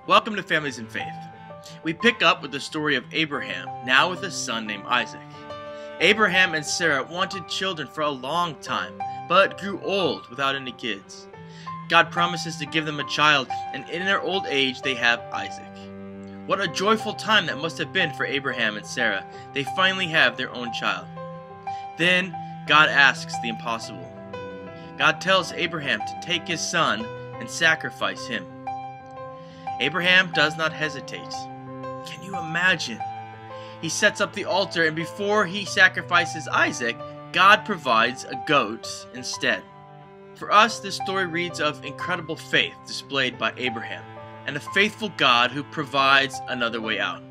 Welcome to Families in Faith. We pick up with the story of Abraham, now with a son named Isaac. Abraham and Sarah wanted children for a long time, but grew old without any kids. God promises to give them a child, and in their old age they have Isaac. What a joyful time that must have been for Abraham and Sarah. They finally have their own child. Then God asks the impossible. God tells Abraham to take his son and sacrifice him. Abraham does not hesitate. Can you imagine? He sets up the altar, and before he sacrifices Isaac, God provides a goat instead. For us, this story reads of incredible faith displayed by Abraham, and a faithful God who provides another way out.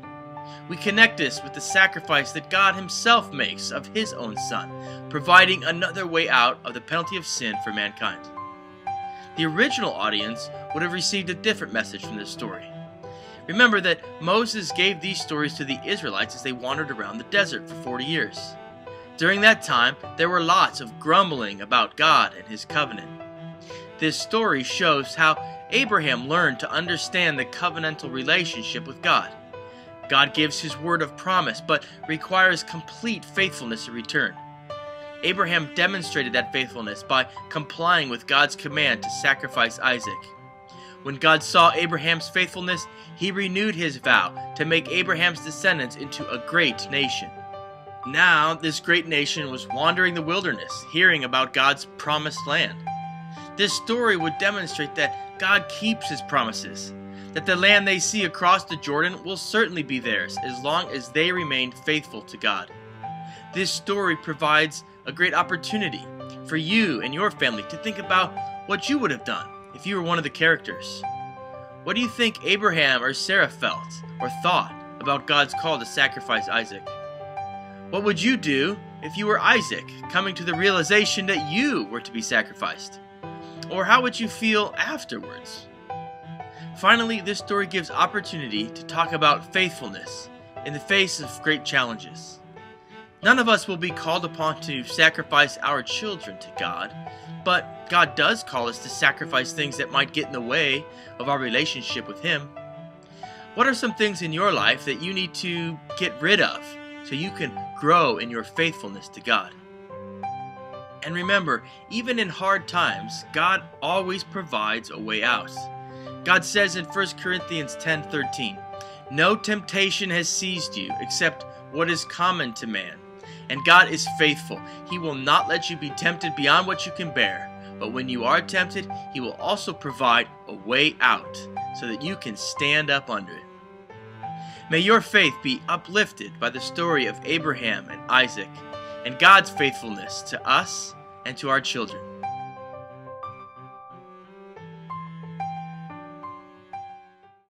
We connect this with the sacrifice that God himself makes of his own son, providing another way out of the penalty of sin for mankind. The original audience would have received a different message from this story. Remember that Moses gave these stories to the Israelites as they wandered around the desert for 40 years. During that time, there were lots of grumbling about God and his covenant. This story shows how Abraham learned to understand the covenantal relationship with God. God gives his word of promise, but requires complete faithfulness in return. Abraham demonstrated that faithfulness by complying with God's command to sacrifice Isaac. When God saw Abraham's faithfulness, he renewed his vow to make Abraham's descendants into a great nation. Now, this great nation was wandering the wilderness, hearing about God's promised land. This story would demonstrate that God keeps his promises, that the land they see across the Jordan will certainly be theirs as long as they remain faithful to God. This story provides a great opportunity for you and your family to think about what you would have done if you were one of the characters. What do you think Abraham or Sarah felt or thought about God's call to sacrifice Isaac? What would you do if you were Isaac, coming to the realization that you were to be sacrificed? Or how would you feel afterwards? Finally, this story gives opportunity to talk about faithfulness in the face of great challenges. None of us will be called upon to sacrifice our children to God, but God does call us to sacrifice things that might get in the way of our relationship with him. What are some things in your life that you need to get rid of so you can grow in your faithfulness to God? And remember, even in hard times, God always provides a way out. God says in 1 Corinthians 10:13, "No temptation has seized you except what is common to man. And God is faithful. He will not let you be tempted beyond what you can bear. But when you are tempted, he will also provide a way out so that you can stand up under it." May your faith be uplifted by the story of Abraham and Isaac and God's faithfulness to us and to our children.